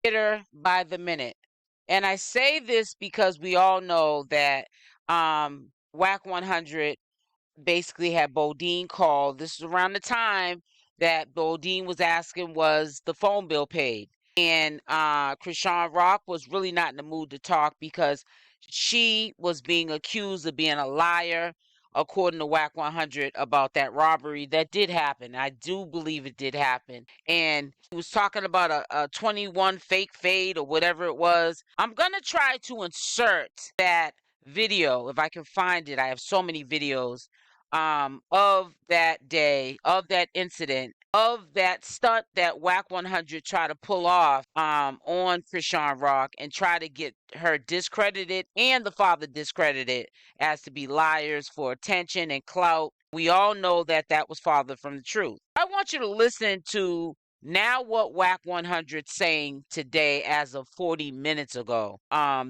bitter by the minute. And I say this because we all know that Wack 100 basically had Bodine call. This is around the time that Bodine was asking, was the phone bill paid? And Chrisean Rock was really not in the mood to talk because she was being accused of being a liar, according to Wack 100, about that robbery that did happen. I do believe it did happen. And he was talking about a 21 fake fade or whatever it was. I'm going to try to insert that video if I can find it. I have so many videos of that day, of that incident, of that stunt that Wack 100 tried to pull off on Chrisean Rock and try to get her discredited and the father discredited as to be liars for attention and clout. We all know that that was farther from the truth. I want you to listen to now what Wack 100 saying today as of 40 minutes ago.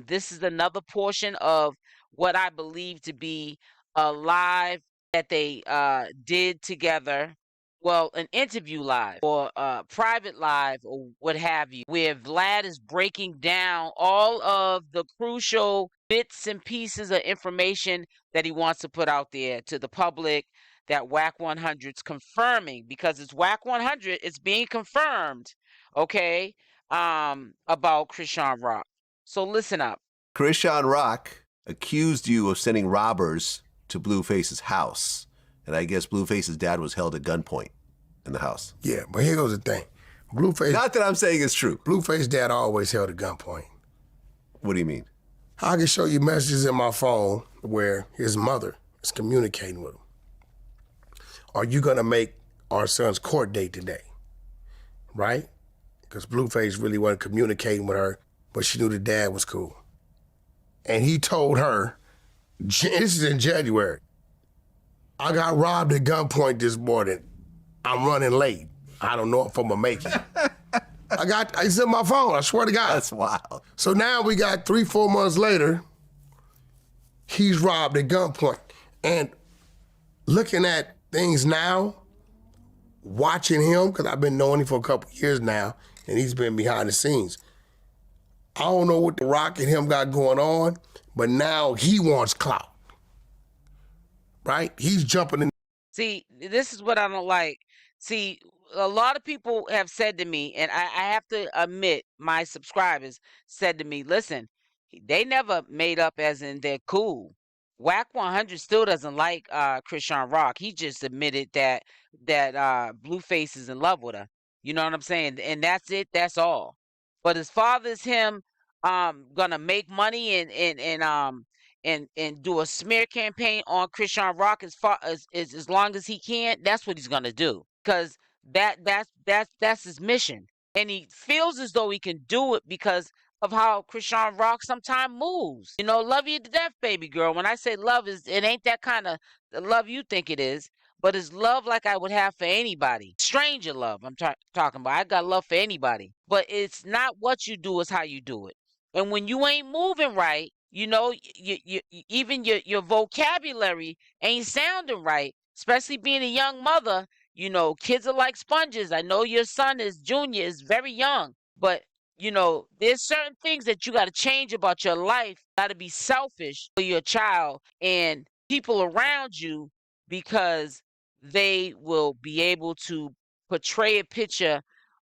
This is another portion of what I believe to be a live that they did together, well, an interview live or private live or what have you, where Vlad is breaking down all of the crucial bits and pieces of information that he wants to put out there to the public, that Wack 100's confirming, because it's Wack 100, it's being confirmed, okay, about Chrisean Rock. So listen up. Chrisean Rock accused you of sending robbers to Blueface's house. And I guess Blueface's dad was held at gunpoint in the house. Yeah, but here goes the thing. Blueface... Not that I'm saying it's true. Blueface's dad always held at gunpoint. What do you mean? I can show you messages in my phone where his mother is communicating with him. Are you gonna make our son's court date today? Right? Because Blueface really wasn't communicating with her, but she knew the dad was cool. And he told her, this is in January, I got robbed at gunpoint this morning. I'm running late. I don't know if I'm gonna make it. It's in my phone, I swear to God. That's wild. So now we got 3-4 months later, he's robbed at gunpoint. And looking at things now, watching him, because I've been knowing him for a couple years now, and he's been behind the scenes. I don't know what the Rock and him got going on, but now he wants clout, right? He's jumping in. See, this is what I don't like. See, a lot of people have said to me, and I have to admit, my subscribers said to me, listen, they never made up as in they're cool. Wack 100 still doesn't like Chrisean Rock. He just admitted that Blueface is in love with her. You know what I'm saying? And that's it. That's all. But as far as him gonna make money and do a smear campaign on Chrisean Rock as long as he can, that's what he's gonna do. Because that's his mission. And he feels as though he can do it because of how Chrisean Rock sometimes moves. You know, love you to death, baby girl. When I say love, it ain't that kind of love you think it is, but it's love like I would have for anybody. Stranger love I'm talking about. I got love for anybody. But it's not what you do, it's how you do it. And when you ain't moving right, you know, even your vocabulary ain't sounding right, especially being a young mother. You know, kids are like sponges. I know your son is junior, is very young, but you know, there's certain things that you got to change about your life. Got to be selfish for your child and people around you, because they will be able to portray a picture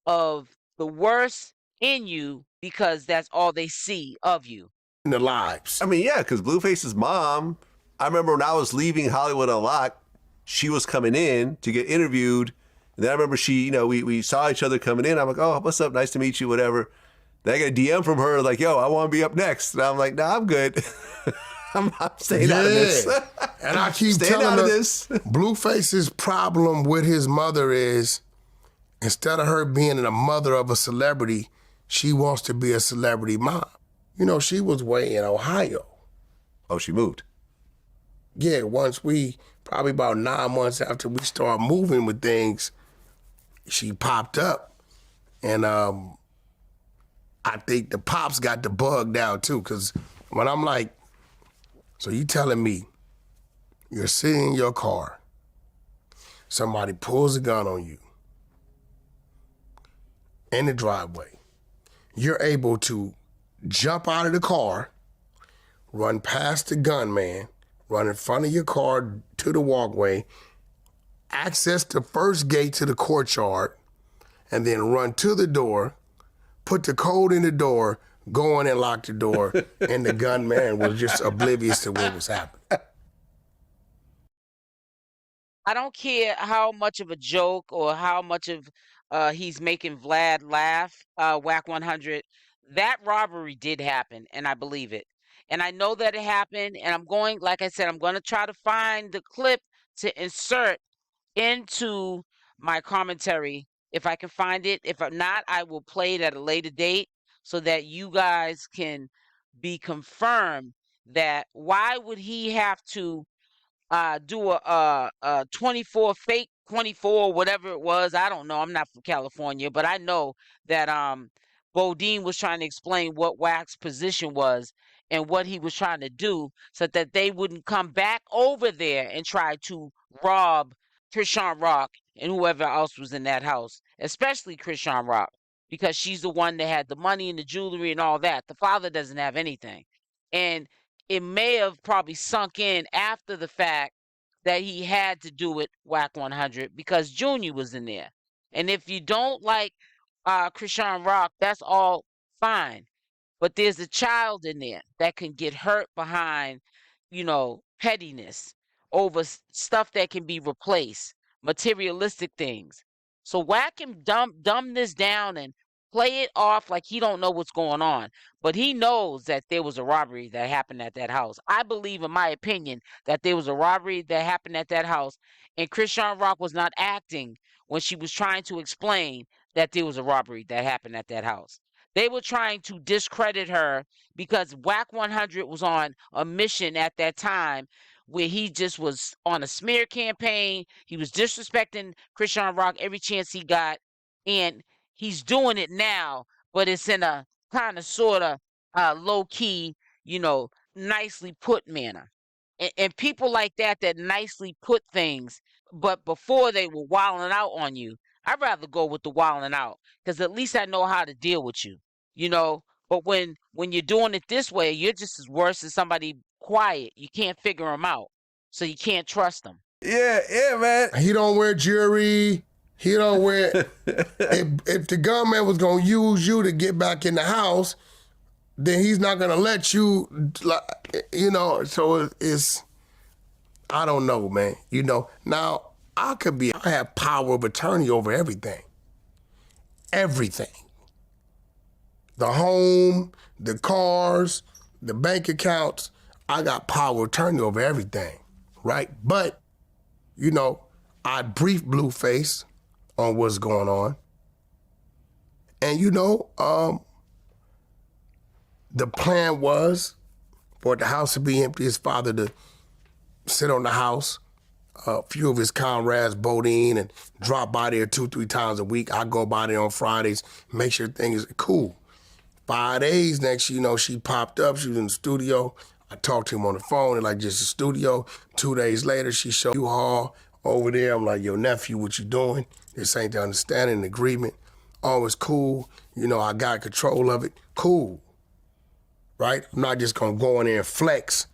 of the worst in you because that's all they see of you. In their lives. I mean, yeah, because Blueface's mom, I remember when I was leaving Hollywood Unlocked, she was coming in to get interviewed. And then I remember she, you know, we saw each other coming in. I'm like, oh, what's up? Nice to meet you, whatever. Then I got a DM from her like, yo, I want to be up next. And I'm like, nah, I'm good. I'm staying out of this. And I keep telling her, Blueface's problem with his mother is, instead of her being a mother of a celebrity, she wants to be a celebrity mom. You know, she was way in Ohio. Oh, she moved? Yeah, probably about 9 months after we started moving with things, she popped up. And I think the pops got the bug down too, because when I'm like, so you telling me you're sitting in your car, somebody pulls a gun on you in the driveway, you're able to jump out of the car, run past the gunman, run in front of your car to the walkway, access the first gate to the courtyard, and then run to the door, put the code in the door, go in and lock the door, and the gunman was just oblivious to what was happening. I don't care how much of a joke or how much of he's making Vlad laugh, Whack 100. That robbery did happen, and I believe it. And I know that it happened, and I'm going, like I said, I'm going to try to find the clip to insert into my commentary if I can find it. If not, I will play it at a later date so that you guys can be confirmed that why would he have to do a 24 fake 24 whatever it was. I don't know. I'm not from California, but I know that Bodine was trying to explain what Wack's position was and what he was trying to do so that they wouldn't come back over there and try to rob Chrisean Rock and whoever else was in that house, especially Chrisean Rock, because she's the one that had the money and the jewelry and all that. The father doesn't have anything. And it may have probably sunk in after the fact that he had to do it, Whack 100, because Junior was in there. And if you don't like Chrisean Rock, that's all fine. But there's a child in there that can get hurt behind, pettiness over stuff that can be replaced, materialistic things. So Whack can dumb this down and play it off like he don't know what's going on. But he knows that there was a robbery that happened at that house. I believe, in my opinion, that there was a robbery that happened at that house, and Chrisean Rock was not acting when she was trying to explain that there was a robbery that happened at that house. They were trying to discredit her because Wack 100 was on a mission at that time where he just was on a smear campaign. He was disrespecting Chrisean Rock every chance he got. And he's doing it now, but it's in a kind of sort of low key, nicely put manner. And people like that nicely put things, but before they were wilding out on you, I'd rather go with the wilding out because at least I know how to deal with you, you know. But when you're doing it this way, you're just as worse as somebody quiet. You can't figure them out, so you can't trust them. Yeah, man. He don't wear jewelry. He don't wear. if the gunman was gonna use you to get back in the house, then he's not gonna let you. So it's. I don't know, man. Now I have power of attorney over everything. Everything. The home, the cars, the bank accounts. I got power of attorney over everything, right? But, I briefed Blueface on what's going on. And, the plan was for the house to be empty, his father to sit on the house, a few of his comrades, Bodine, and drop by there 2-3 times a week. I go by there on Fridays, make sure things are cool. 5 days, next she popped up, she was in the studio. I talked to him on the phone, and just the studio. 2 days later, she showed U-Haul over there. I'm like, yo, nephew, what you doing? This ain't the understanding and agreement. Oh, it's cool. I got control of it. Cool. Right? I'm not just gonna go in there and flex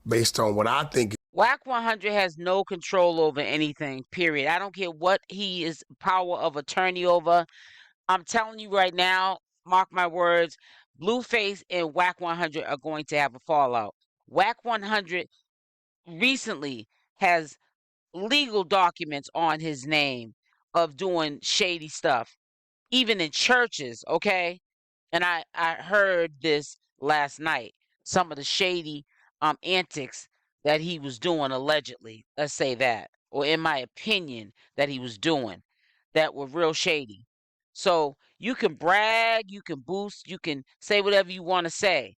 based on what I think. Wack 100 has no control over anything, period. I don't care what he is power of attorney over. I'm telling you right now, mark my words, Blueface and Wack 100 are going to have a fallout. Wack 100 recently has legal documents on his name of doing shady stuff, even in churches, okay? And I heard this last night, some of the shady antics that he was doing allegedly, let's say that, or in my opinion, that he was doing that were real shady. So you can brag, you can boost, you can say whatever you want to say.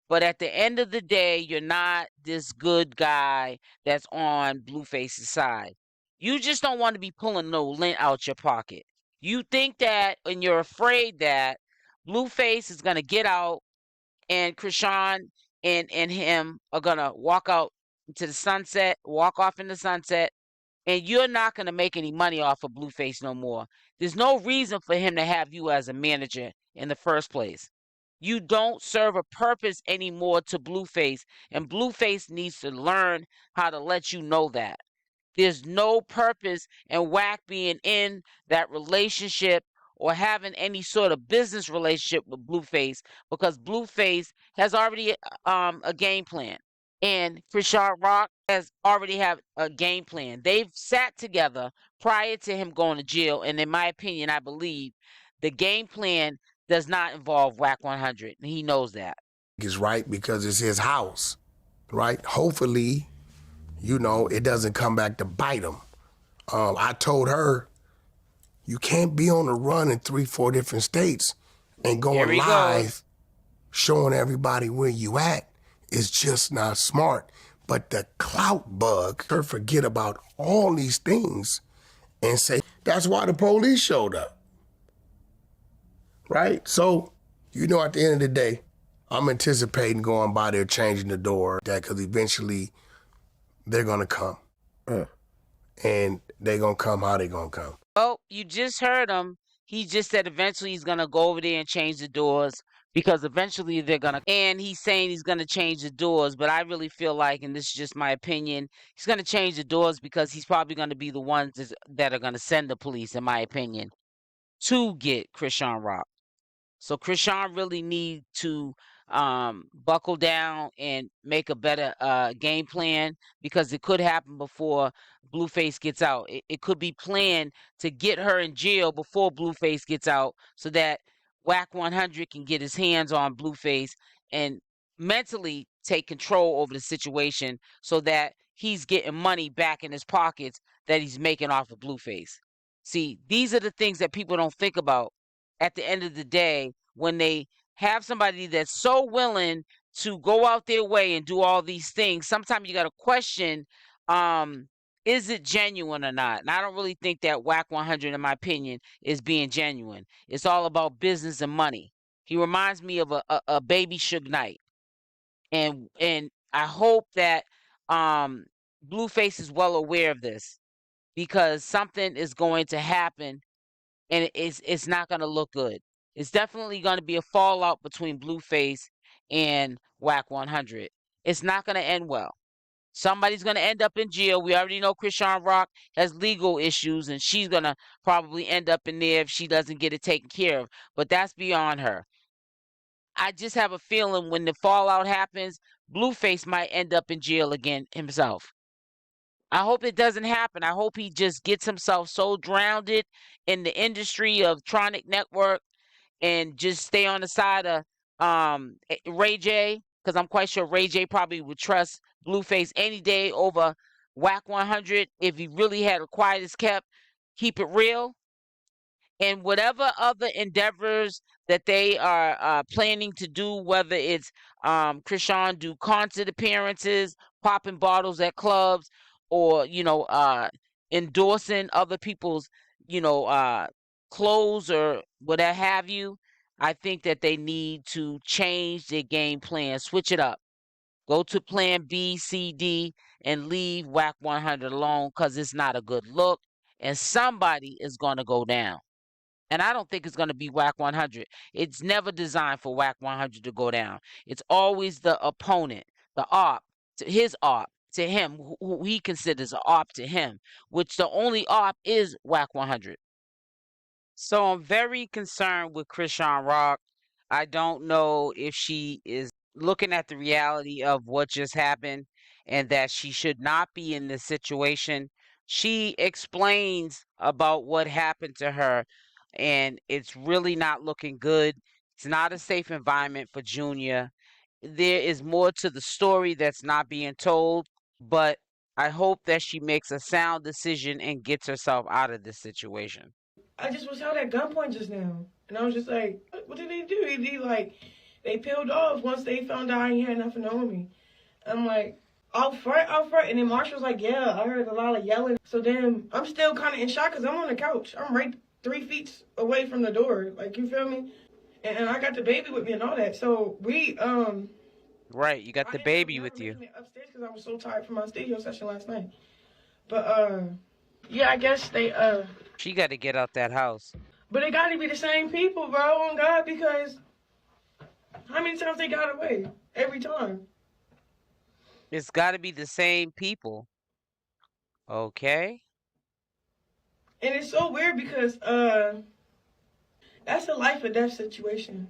But at the end of the day, you're not this good guy that's on Blueface's side. You just don't want to be pulling no lint out your pocket. You think that, and you're afraid that Blueface is going to get out and Chrisean and him are going to walk out into the sunset, walk off in the sunset, and you're not going to make any money off of Blueface no more. There's no reason for him to have you as a manager in the first place. You don't serve a purpose anymore to Blueface, and Blueface needs to learn how to let you know that. There's no purpose in Wack being in that relationship or having any sort of business relationship with Blueface, because Blueface has already a game plan, and Chrisean Rock has already have a game plan. They've sat together prior to him going to jail, and in my opinion, I believe the game plan does not involve Wack 100. And he knows that. Is right because it's his house, right? Hopefully, it doesn't come back to bite him. I told her, you can't be on the run in 3-4 different states and going live, showing everybody where you at. Is just not smart. But the clout bug, her forget about all these things and say, that's why the police showed up. Right? So, at the end of the day, I'm anticipating going by there, changing the door, because eventually they're going to come. And they're going to come how they going to come. Oh, you just heard him. He just said eventually he's going to go over there and change the doors, because eventually they're going to, and he's saying he's going to change the doors, but I really feel like, and this is just my opinion, he's going to change the doors because he's probably going to be the ones that are going to send the police, in my opinion, to get Chrisean Rock. So Chrisean really need to buckle down and make a better game plan, because it could happen before Blueface gets out. It could be planned to get her in jail before Blueface gets out, so that Wack 100 can get his hands on Blueface and mentally take control over the situation, so that he's getting money back in his pockets that he's making off of Blueface. See, these are the things that people don't think about at the end of the day, when they have somebody that's so willing to go out their way and do all these things. Sometimes you got to question, is it genuine or not? And I don't really think that Wack 100, in my opinion, is being genuine. It's all about business and money. He reminds me of a baby Suge Knight. And I hope that Blueface is well aware of this, because something is going to happen, and it's not going to look good. It's definitely going to be a fallout between Blueface and Wack 100. It's not going to end well. Somebody's going to end up in jail. We already know Chrisean Rock has legal issues, and she's going to probably end up in there if she doesn't get it taken care of. But that's beyond her. I just have a feeling when the fallout happens, Blueface might end up in jail again himself. I hope it doesn't happen. I hope he just gets himself so drowned in the industry of Tronic Network and just stay on the side of Ray J, because I'm quite sure Ray J probably would trust Blueface any day over Wack 100 if he really had a quiet as kept, keep it real. And whatever other endeavors that they are planning to do, whether it's Chrisean do concert appearances, popping bottles at clubs, or endorsing other people's clothes or whatever have you, I think that they need to change their game plan, switch it up, go to plan B, C, D, and leave Wack 100 alone, because it's not a good look, and somebody is going to go down. And I don't think it's going to be Wack 100. It's never designed for Wack 100 to go down. It's always the opponent, the op, his op to him, who he considers an op to him, which the only op is Wack 100. So I'm very concerned with Chrisean Rock. I don't know if she is looking at the reality of what just happened, and that she should not be in this situation. She explains about what happened to her, and it's really not looking good. It's not a safe environment for Junior. There is more to the story that's not being told, but I hope that she makes a sound decision and gets herself out of this situation. I just was held at gunpoint just now. And I was just like, what did they do? They peeled off once they found out I ain't had nothing on me. I'm like, out front. And then Marshall's like, yeah, I heard a lot of yelling. So then I'm still kind of in shock because I'm on the couch. I'm right 3 feet away from the door. Like, you feel me? And I got the baby with me and all that. So we, Right, you got the baby with you. Upstairs because I was so tired from my studio session last night. But, yeah, I guess they, She got to get out that house. But it got to be the same people, bro, on God, because how many times they got away? Every time. It's got to be the same people. Okay. And it's so weird because that's a life or death situation.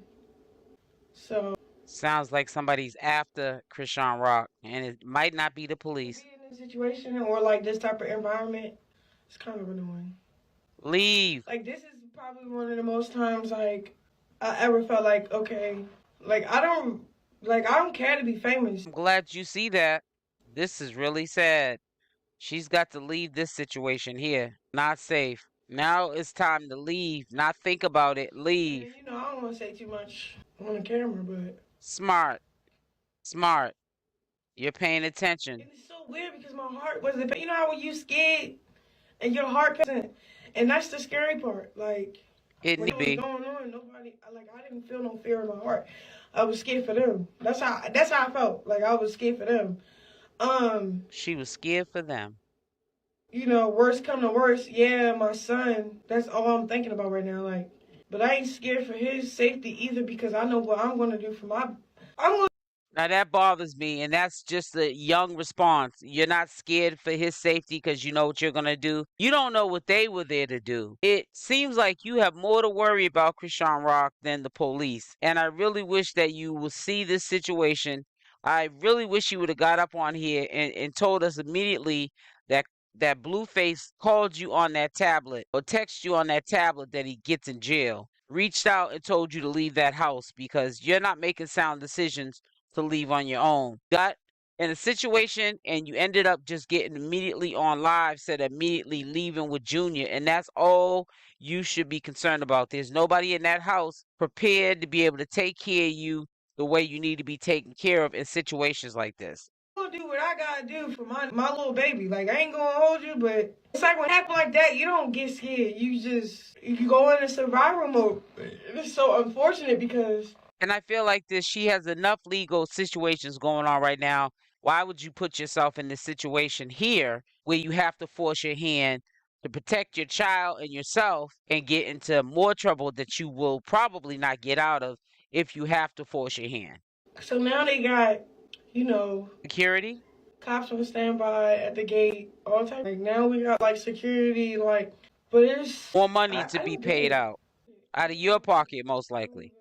So sounds like somebody's after Chrisean Rock, and it might not be the police. being in a situation or like this type of environment, it's kind of annoying. Leave. Like this is probably one of the most times like I ever felt like okay, like I don't care to be famous. I'm glad you see that. This is really sad. She's got to leave this situation here. Not safe. Now it's time to leave. Not think about it. Leave. And, I don't want to say too much on the camera, but Smart. Smart. You're paying attention. it's so weird because my heart wasn't. You know how when you scared and your heart doesn't, and that's the scary part. Like It when need it was be. going on, nobody I didn't feel no fear in my heart. I was scared for them. That's how I felt. Like I was scared for them. She was scared for them. Worst come to worst, yeah, my son. That's all I'm thinking about right now. Like, but I ain't scared for his safety either because I know what I'm gonna do for my. Now that bothers me, and that's just a young response. You're not scared for his safety because you know what you're going to do. You don't know what they were there to do. It seems like you have more to worry about Chrisean Rock than the police. And I really wish that you will see this situation. I really wish you would have got up on here and told us immediately that Blueface called you on that tablet or texted you on that tablet that he gets in jail. Reached out and told you to leave that house because you're not making sound decisions to leave on your own. Got in a situation and you ended up just getting immediately on live, said immediately leaving with Junior, and that's all you should be concerned about. There's nobody in that house prepared to be able to take care of you the way you need to be taken care of in situations like this. I'm gonna do what I gotta do for my little baby. Like I ain't gonna hold you, but it's like when it happens like that, you don't get scared. You go into survival mode. It's so unfortunate because. And I feel like she has enough legal situations going on right now. Why would you put yourself in this situation here where you have to force your hand to protect your child and yourself and get into more trouble that you will probably not get out of if you have to force your hand? So now they got, security? Cops on standby at the gate, all type. Like now we got like security, but it's more money to be paid out of your pocket, most likely.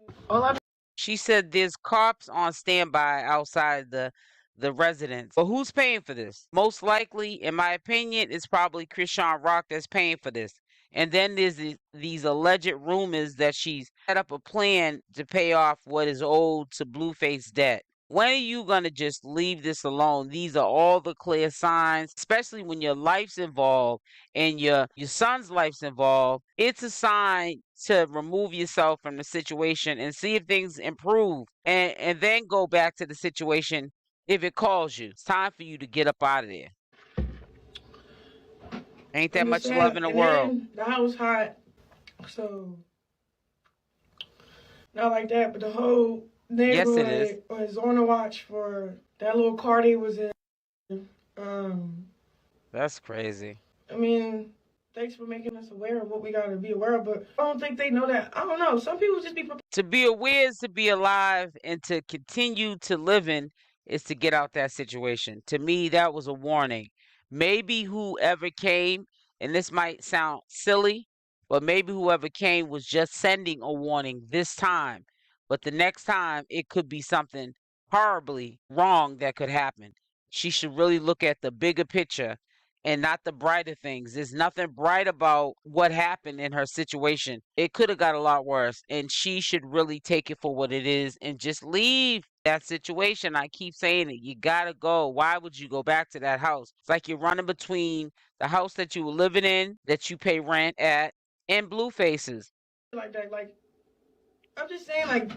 She said there's cops on standby outside the residence. But who's paying for this? Most likely, in my opinion, it's probably Chrisean Rock that's paying for this. And then there's these alleged rumors that she's set up a plan to pay off what is owed to Blueface debt. When are you going to just leave this alone? These are all the clear signs, especially when your life's involved and your son's life's involved. It's a sign to remove yourself from the situation and see if things improve and then go back to the situation if it calls you. It's time for you to get up out of there. Ain't that much love in the world. The house hot, so not like that, but the whole neighborhood was on the watch for that little car they was in. That's crazy. I mean, thanks for making us aware of what we gotta be aware of, but I don't think they know that. I don't know. Some people just be prepared. To be aware is to be alive, and to continue to living is to get out that situation. To me, that was a warning. Maybe whoever came, and this might sound silly, but maybe whoever came was just sending a warning this time. But the next time, it could be something horribly wrong that could happen. She should really look at the bigger picture and not the brighter things. There's nothing bright about what happened in her situation. It could have got a lot worse, and she should really take it for what it is and just leave that situation. I keep saying it. You gotta go. Why would you go back to that house? It's like you're running between the house that you were living in, that you pay rent at, and Blueface's. Like that, I'm just saying,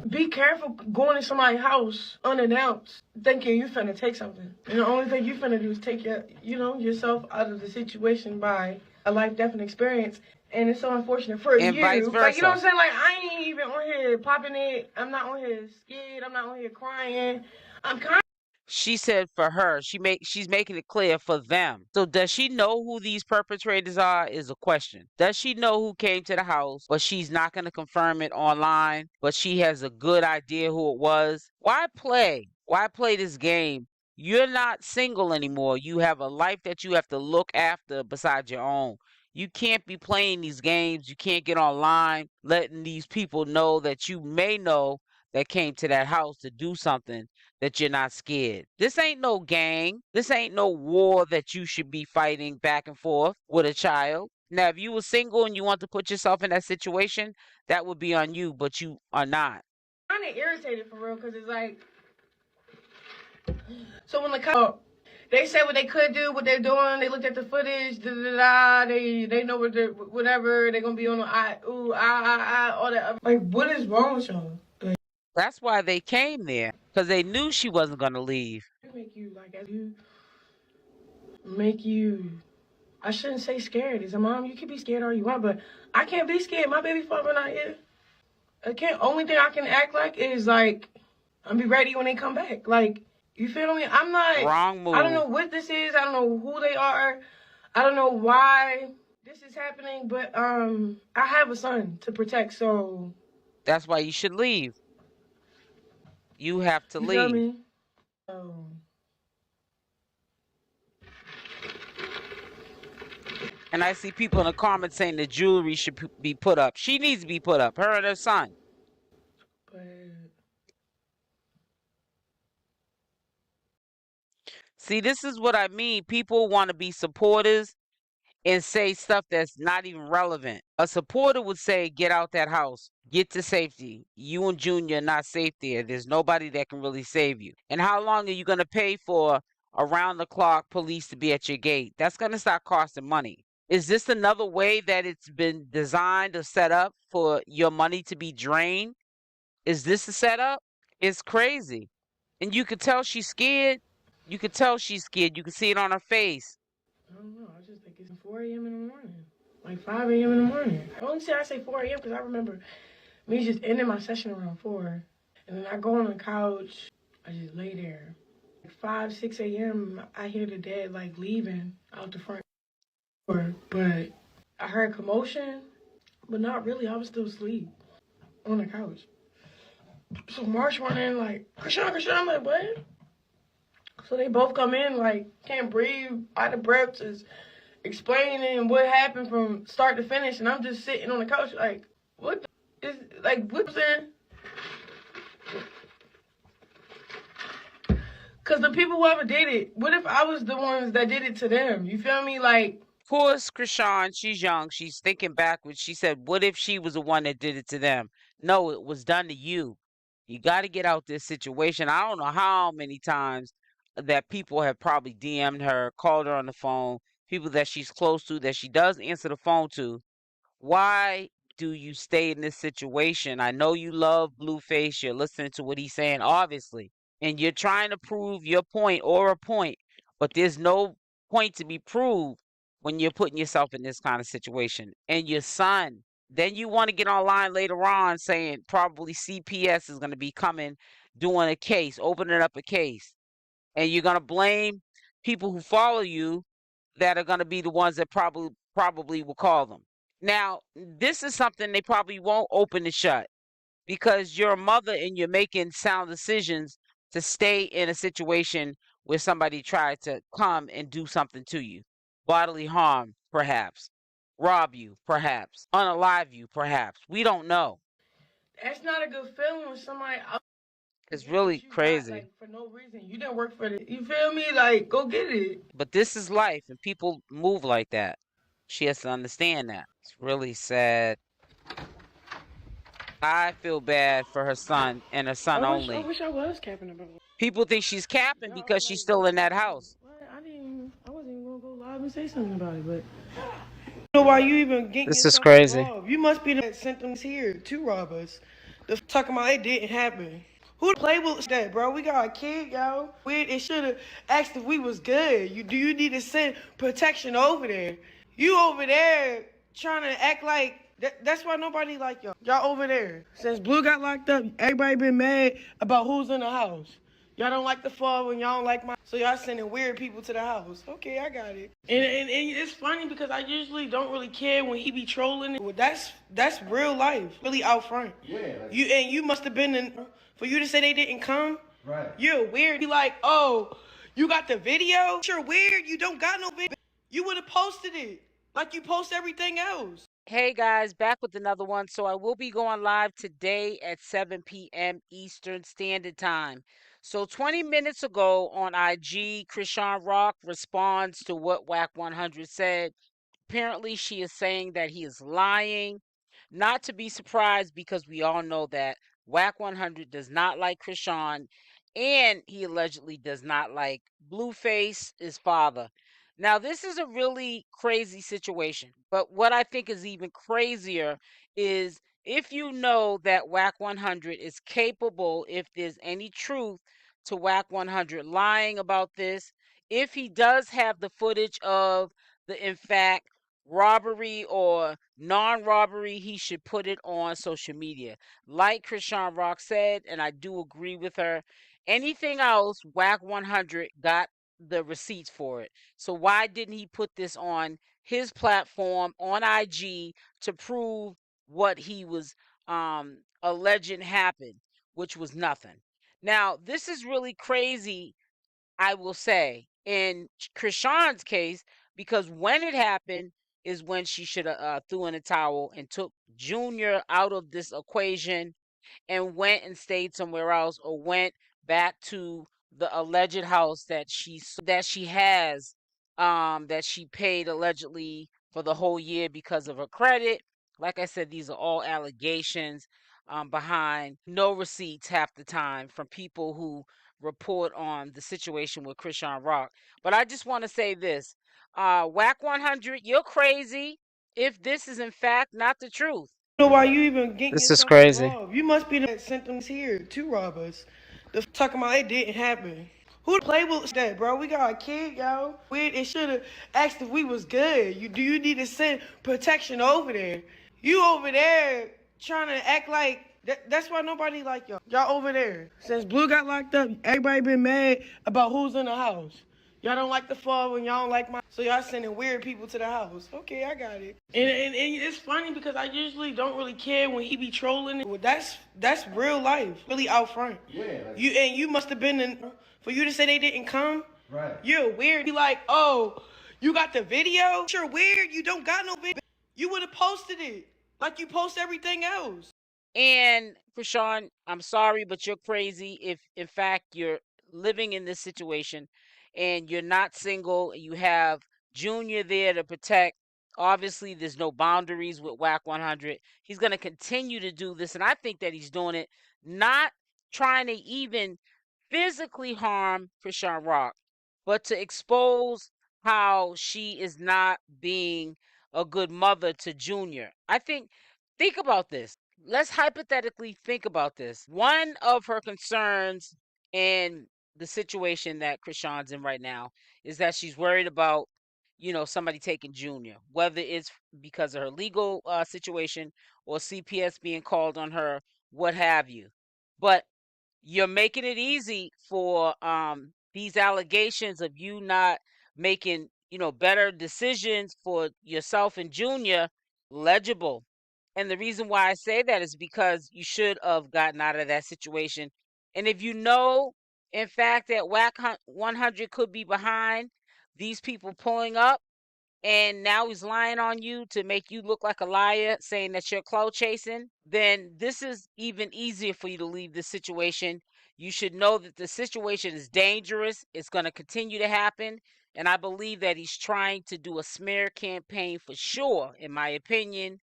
be careful going to somebody's house unannounced, thinking you finna take something. And the only thing you finna do is take yourself out of the situation by a life-death experience. And it's so unfortunate for you. And vice versa. You know what I'm saying? I ain't even on here popping it. I'm not on here scared. I'm not on here crying. I'm kind. She said for her, she's making it clear for them. So does she know who these perpetrators are is a question. Does she know who came to the house, but she's not going to confirm it online, but she has a good idea who it was? Why play? Why play this game? You're not single anymore. You have a life that you have to look after besides your own. You can't be playing these games. You can't get online letting these people know that you may know that came to that house to do something that you're not scared. This ain't no gang. This ain't no war that you should be fighting back and forth with a child. Now, if you were single and you want to put yourself in that situation, that would be on you, but you are not. I'm kind of irritated for real, because it's like, so when the cops, they said what they could do, what they're doing, they looked at the footage, they know what they're, whatever, they're going to be on the all that other. Like, what is wrong with y'all? Like, that's why they came there, because they knew she wasn't going to leave. Make you, I shouldn't say scared. As a mom, you can be scared all you want, but I can't be scared. My baby father not here. Only thing I can act like is like, I'll be ready when they come back. Like, you feel me? I'm not. Wrong move. I don't know what this is. I don't know who they are. I don't know why this is happening, but I have a son to protect, so. That's why you should leave. You have to leave. Feel me? And I see people in the comments saying the jewelry should be put up. She needs to be put up. Her and her son. But see, this is what I mean. People want to be supporters and say stuff that's not even relevant. A supporter would say, get out that house. Get to safety. You and Junior are not safe there. There's nobody that can really save you. And how long are you going to pay for around-the-clock police to be at your gate? That's going to start costing money. Is this another way that it's been designed or set up for your money to be drained? Is this a setup? It's crazy. And you could tell she's scared. You could tell she's scared. You can see it on her face. I don't know. I just think it's 4 a.m. in the morning. Like 5 a.m. in the morning. I only say I say 4 a.m. because I remember me just ending my session around 4. And then I go on the couch. I just lay there. Like 5, 6 a.m. I hear the dad like leaving out the front door. But I heard commotion. But not really. I was still asleep on the couch. So Marsh went in like, Chrisean. I'm like, what? So they both come in like, can't breathe, out of breath, just explaining what happened from start to finish. And I'm just sitting on the couch like, what the, is, like, what's in? Because the people who ever did it, what if I was the ones that did it to them? You feel me? Like, of course, Chrisean, she's young. She's thinking backwards. She said, what if she was the one that did it to them? No, it was done to you. You got to get out this situation. I don't know how many times that people have probably DM'd her, called her on the phone, people that she's close to, that she does answer the phone to. Why do you stay in this situation? I know you love Blueface. You're listening to what he's saying, obviously. And you're trying to prove your point or a point. But there's no point to be proved when you're putting yourself in this kind of situation. And your son, then you want to get online later on saying probably CPS is going to be coming, doing a case, opening up a case. And you're going to blame people who follow you that are going to be the ones that probably will call them. Now, this is something they probably won't open and shut because you're a mother and you're making sound decisions to stay in a situation where somebody tried to come and do something to you. Bodily harm, perhaps. Rob you, perhaps. Unalive you, perhaps. We don't know. that's not a good feeling when somebody It's really crazy. like, for no reason. You didn't work for it. You feel me? Like, go get it. But this is life, and people move like that. She has to understand that. It's really sad. I feel bad for her son and her son only. I wish I was capping about it. People think she's capping because she's still in that house. I wasn't even gonna go live and say something about it, but I don't know why you even getting This is yourself crazy. involved. You must be the that sent them here to rob us. The talking about it didn't happen. Who play with that, bro? We got a kid, yo. It should have asked if we was good. Do you need to send protection over there? You over there trying to act like that's why nobody like y'all. Y'all over there. Since Blue got locked up, everybody been mad about who's in the house. Y'all don't like the fall when y'all don't like my. So y'all sending weird people to the house. Okay, I got it. And it's funny because I usually don't really care when he be trolling. Well, that's real life, really out front. Yeah. Like, you must have been in for you to say they didn't come. Right. You're weird. Be like, oh, you got the video? You're weird. You don't got no video. You would have posted it like you post everything else. Hey guys, back with another one. So I will be going live today at 7 p.m. Eastern Standard Time. So 20 minutes ago on IG, CashApp responds to what Wack 100 said. Apparently, she is saying that he is lying. Not to be surprised because we all know that Wack 100 does not like Chrisean, and he allegedly does not like Blueface, his father. Now, this is a really crazy situation, but what I think is even crazier is if you know that Wack 100 is capable, if there's any truth to Wack 100 lying about this, if he does have the footage of the, in fact, robbery or non-robbery, he should put it on social media. Like CashApp said, and I do agree with her, anything else, Wack 100 got the receipts for it. So why didn't he put this on his platform on IG to prove what he was alleging happened, which was nothing? Now, this is really crazy, I will say, in Chrisean's case, because when it happened is when she should have threw in a towel and took Junior out of this equation and went and stayed somewhere else or went back to the alleged house that she has that she paid allegedly for the whole year because of her credit. Like I said, these are all allegations behind no receipts half the time from people who report on the situation with CashApp. But I just want to say this, Wack 100, you're crazy if this is in fact not the truth. Know why you even getting This is yourself crazy. involved. You must be the that sent them here to rob us. The talking about it didn't happen. Who the play with that, bro? We got a kid, yo. It should have asked if we was good. You need to send protection over there. You over there trying to act like that's why nobody like y'all. Y'all over there. Since Blue got locked up, everybody been mad about who's in the house. Y'all don't like the fall when y'all don't like my. So y'all sending weird people to the house. Okay, I got it. And it's funny because I usually don't really care when he be trolling. Well, that's real life, really out front. Yeah. Like, you must have been in for you to say they didn't come. Right. You're weird. Be like, oh, you got the video? You're weird. You don't got no video. You would have posted it like you post everything else. And Chrisean, I'm sorry, but you're crazy if in fact you're living in this situation and you're not single and you have Junior there to protect. Obviously, there's no boundaries with Wack 100. He's going to continue to do this, and I think that he's doing it not trying to even physically harm CashApp, but to expose how she is not being a good mother to Junior. Think about this. Let's hypothetically think about this. One of her concerns in the situation that Chrisean's in right now is that she's worried about, somebody taking Junior, whether it's because of her legal situation or CPS being called on her, what have you. But you're making it easy for these allegations of you not making, better decisions for yourself and Junior legible. And the reason why I say that is because you should have gotten out of that situation. And if you know, in fact, that Wack 100 could be behind these people pulling up, and now he's lying on you to make you look like a liar, saying that you're clout chasing, then this is even easier for you to leave this situation. You should know that the situation is dangerous. It's going to continue to happen. And I believe that he's trying to do a smear campaign for sure, in my opinion,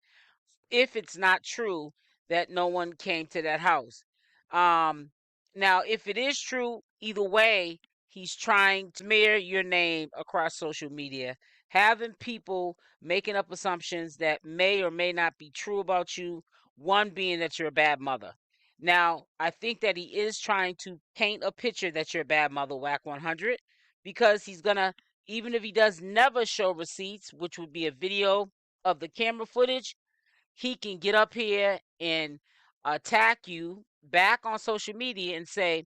if it's not true that no one came to that house. Now, if it is true, either way, he's trying to smear your name across social media, having people making up assumptions that may or may not be true about you, one being that you're a bad mother. Now, I think that he is trying to paint a picture that you're a bad mother, Wack 100, because he's going to, even if he does never show receipts, which would be a video of the camera footage, he can get up here and attack you back on social media and say,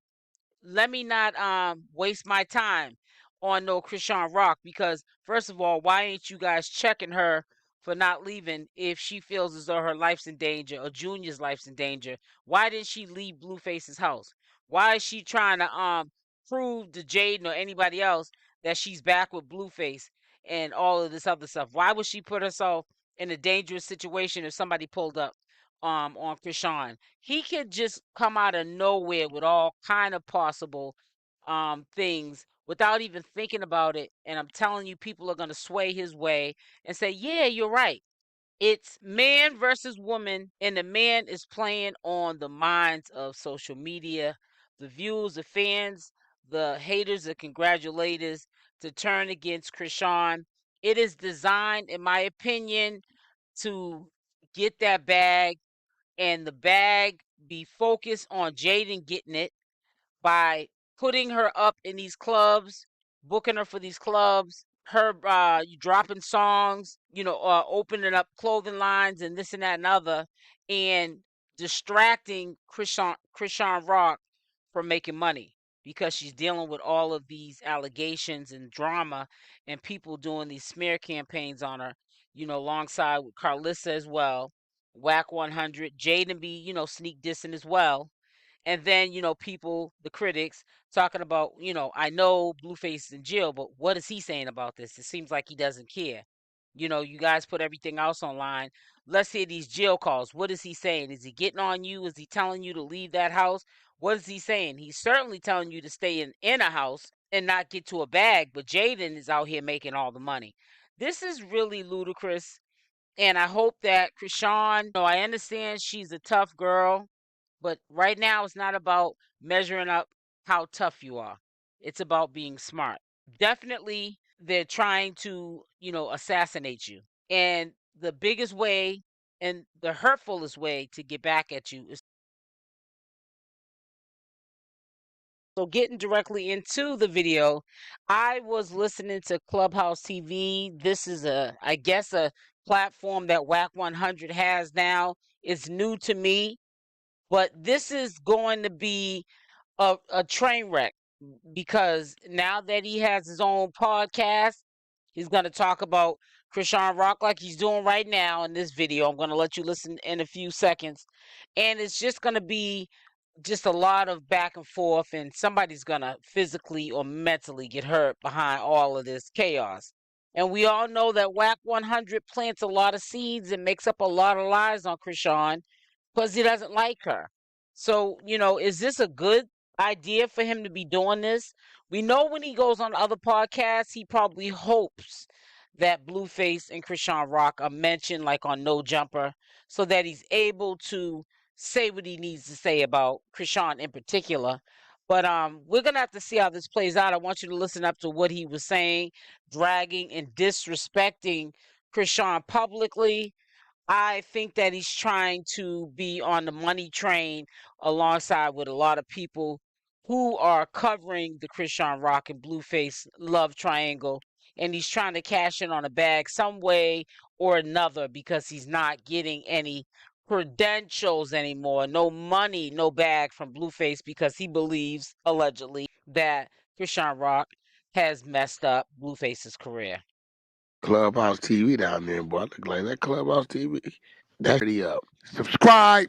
let me not waste my time on no Chrisean Rock, because first of all, why ain't you guys checking her for not leaving if she feels as though her life's in danger or Junior's life's in danger? Why didn't she leave Blueface's house? Why is she trying to prove to Jaidyn or anybody else that she's back with Blueface and all of this other stuff? Why would she put herself in a dangerous situation if somebody pulled up on Chrisean? He could just come out of nowhere with all kind of possible things without even thinking about it, and I'm telling you, people are going to sway his way and say, yeah, you're right. It's man versus woman, and the man is playing on the minds of social media, the viewers, the fans, the haters, the congratulators, to turn against Chrisean. It is designed, in my opinion, to get that bag, and the bag be focused on Jaidyn getting it by putting her up in these clubs, booking her for these clubs, her dropping songs, opening up clothing lines and this and that and other, and distracting Chrisean Rock from making money, because she's dealing with all of these allegations and drama and people doing these smear campaigns on her, alongside with Carlissa as well, Wack 100, Jaidyn be, sneak dissing as well. And then, people, the critics, talking about, I know Blueface is in jail, but what is he saying about this? It seems like he doesn't care. You guys put everything else online. Let's hear these jail calls. What is he saying? Is he getting on you? Is he telling you to leave that house? What is he saying? He's certainly telling you to stay in a house and not get to a bag, but Jaidyn is out here making all the money. This is really ludicrous. And I hope that Chrisean, I understand she's a tough girl, but right now it's not about measuring up how tough you are. It's about being smart. Definitely, they're trying to, assassinate you. And the biggest way and the hurtfulest way to get back at you is. So getting directly into the video, I was listening to Clubhouse TV. This is I guess a platform that Wack 100 has now. It's new to me, but this is going to be a train wreck, because now that he has his own podcast, he's going to talk about Chrisean Rock like he's doing right now in this video. I'm going to let you listen in a few seconds, and it's just going to be just a lot of back and forth, and somebody's going to physically or mentally get hurt behind all of this chaos. And we all know that Wack 100 plants a lot of seeds and makes up a lot of lies on Chrisean because he doesn't like her. So, is this a good idea for him to be doing this? We know when he goes on other podcasts, he probably hopes that Blueface and Chrisean Rock are mentioned, like on No Jumper, so that he's able to say what he needs to say about Chrisean in particular. But we're gonna have to see how this plays out. I want you to listen up to what he was saying, dragging and disrespecting Chrisean publicly. I think that he's trying to be on the money train alongside with a lot of people who are covering the Chrisean Rock and Blueface love triangle. And he's trying to cash in on a bag some way or another, because he's not getting any credentials anymore. No money, no bag from Blueface, because he believes, allegedly, that Chrisean Rock has messed up Blueface's career. Clubhouse TV down there, boy. I look like that Clubhouse TV. That's pretty up. Subscribe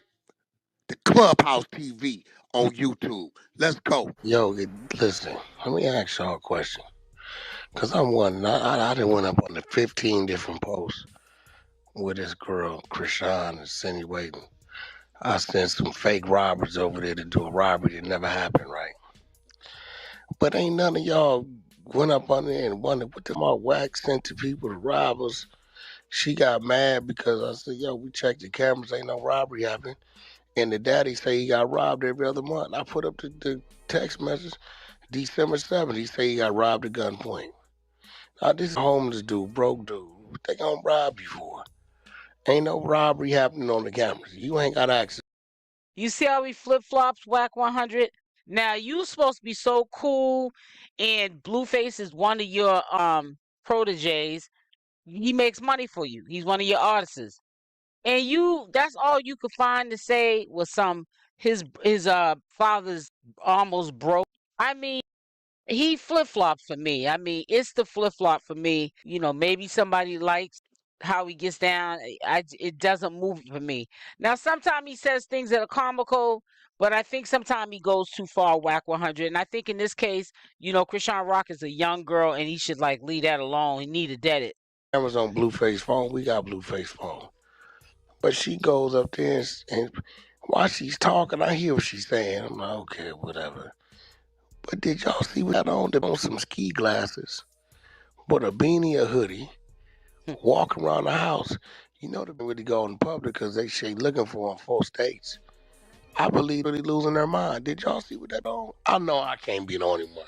to Clubhouse TV on YouTube. Let's go. Yo, listen, let me ask y'all a question. Because I'm wondering, I done went up on the 15 different posts with this girl, Chrisean, insinuating I sent some fake robbers over there to do a robbery that never happened, right? But ain't none of y'all went up on there and wondered what the Wack sent to people to rob us. She got mad because I said, yo, we checked the cameras, ain't no robbery happening. And the daddy say he got robbed every other month. I put up the text message, December 7th, he say he got robbed at gunpoint. Now, this is a homeless dude, broke dude. What they gonna rob you for? Ain't no robbery happening on the cameras. You ain't got access. You see how he flip-flops, Wack 100? Now, you supposed to be so cool, and Blueface is one of your proteges. He makes money for you. He's one of your artists. And that's all you could find to say was his father's almost broke. I mean, he flip-flopped for me. I mean, it's the flip-flop for me. You know, maybe somebody likes how he gets down. It doesn't move for me. Now, sometimes he says things that are comical, but I think sometimes he goes too far, Wack 100. And I think in this case, you know, Chrisean Rock is a young girl, and he should like leave that alone. He need to dead it. Cameras on Blueface phone. We got Blueface phone. But she goes up there and while she's talking, I hear what she's saying. I'm like, okay, whatever. But did y'all see what that on? They on some ski glasses, with a beanie, a hoodie, walk around the house. You know they don't really go in public because they looking for them 4 states. I believe really losing their mind. Did y'all see what that on? I know I can't be the only one.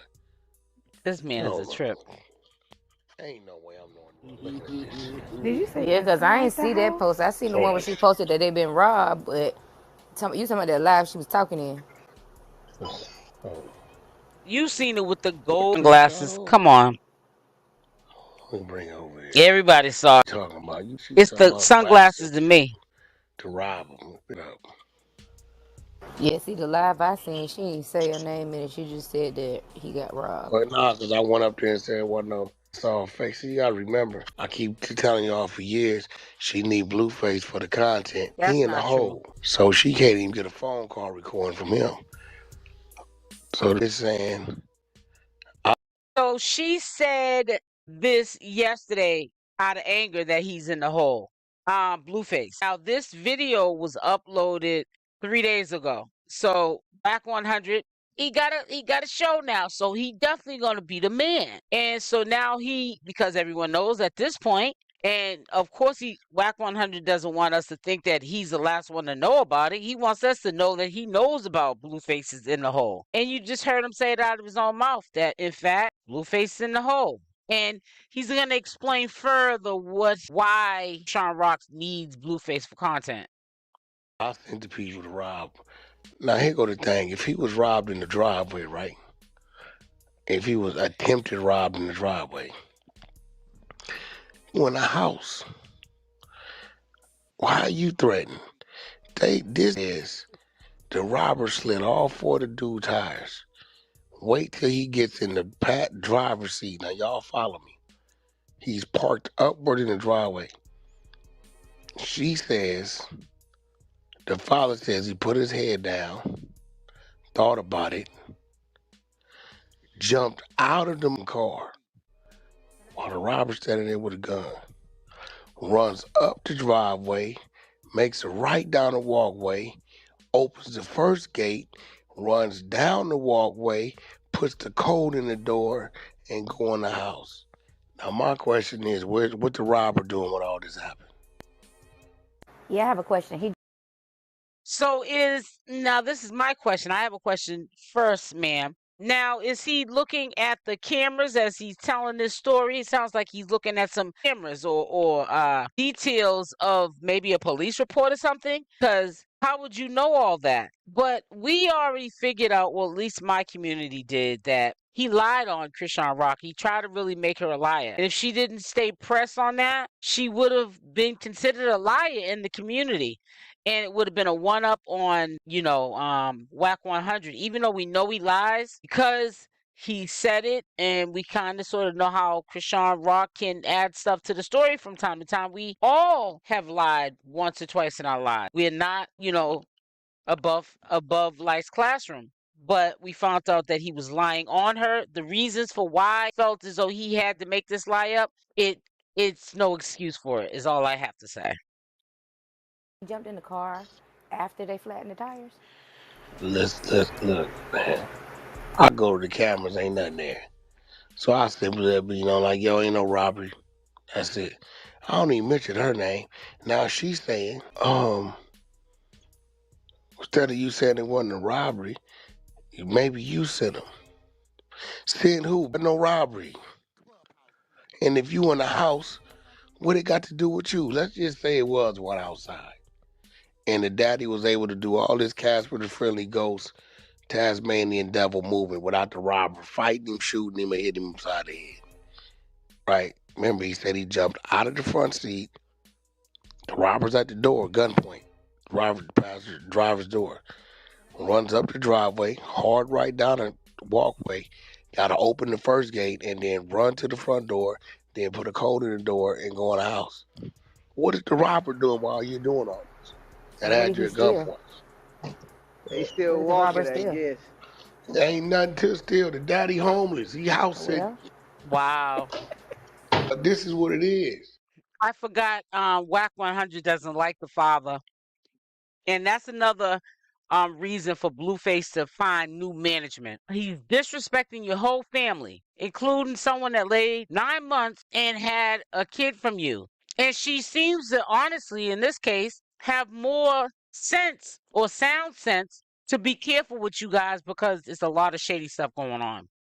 This man is a trip. Ain't no way I'm the only one looking at this shit. Did you say? Yeah, because I ain't see that post. I seen the one where she posted that they been robbed, but you talking about that live she was talking in. You seen it with the gold glasses. Come on. Let me bring it over here. Everybody saw it. Talking about you. It's the sunglasses to me. To rob them. Look it up. Yeah, see the live I seen, she ain't say her name in it. She just said that he got robbed. But nah, because I went up there and said, "What no?" Saw face. You gotta remember, I keep telling y'all for years, she need Blueface for the content. That's he in the not hole, so she can't even get a phone call recording from him. So they're saying. So she said this yesterday out of anger that he's in the hole. Blueface. Now this video was uploaded 3 days ago. So Wack 100, he got a show now. So he definitely gonna be the man. And so now because everyone knows at this point, and of course Wack 100 doesn't want us to think that he's the last one to know about it. He wants us to know that he knows about Blueface is in the hole. And you just heard him say it out of his own mouth that in fact Blueface is in the hole. And he's gonna explain further why Chrisean Rock needs Blueface for content. I think the people to rob. Now here go the thing. If he was robbed in the driveway, right? If he was attempted robbed in the driveway, you in a house. Why are you threatened? This is the robber slid all 4 of the dude's tires. Wait till he gets in the driver's seat. Now y'all follow me. He's parked upward in the driveway. She says, the father says he put his head down, thought about it, jumped out of the car while the robber standing there with a gun, runs up the driveway, makes a right down the walkway, opens the first gate, runs down the walkway, puts the code in the door, and go in the house. Now my question is, what the robber doing when all this happened? Yeah, I have a question. So now this is my question. I have a question first, ma'am. Now, is he looking at the cameras as he's telling this story? It sounds like he's looking at some cameras or details of maybe a police report or something. Because how would you know all that? But we already figured out, well, at least my community did, that he lied on Chrisean Rock. He tried to really make her a liar. And if she didn't stay pressed on that, she would have been considered a liar in the community. And it would have been a one-up on, Wack 100. Even though we know he lies, because he said it, and we kind of sort of know how Chrisean Rock can add stuff to the story from time to time. We all have lied once or twice in our lives. We're not, above Light's classroom. But we found out that he was lying on her. The reasons for why I felt as though he had to make this lie up, it's no excuse for it, is all I have to say. Jumped in the car after they flattened the tires? Let's look, man. I go to the cameras, ain't nothing there. So I simply, like, yo, ain't no robbery. That's it. I don't even mention her name. Now she's saying, instead of you saying it wasn't a robbery, maybe you sent them. Send who? But no robbery. And if you in the house, what it got to do with you? Let's just say it was one outside. And the daddy was able to do all this Casper the Friendly Ghost, Tasmanian Devil movement without the robber fighting him, shooting him, and hitting him upside the head. Right? Remember, he said he jumped out of the front seat. The robber's at the door, gunpoint. Driver's door. Runs up the driveway, hard right down walkway. Gotta open the first gate and then run to the front door, then put a code in the door and go in the house. What is the robber doing while you're doing all this? And What had did you he at steal? gunpoint. They still What did the robber walking, I steal? guess. There ain't nothing to steal. The daddy homeless. He house sick. Well, Wow. But this is what it is. I forgot Wack 100 doesn't like the father. And that's another reason for Blueface to find new management. He's disrespecting your whole family, including someone that laid 9 months and had a kid from you. And she seems to, honestly, in this case, have more sense or sound sense to be careful with you guys because it's a lot of shady stuff going on.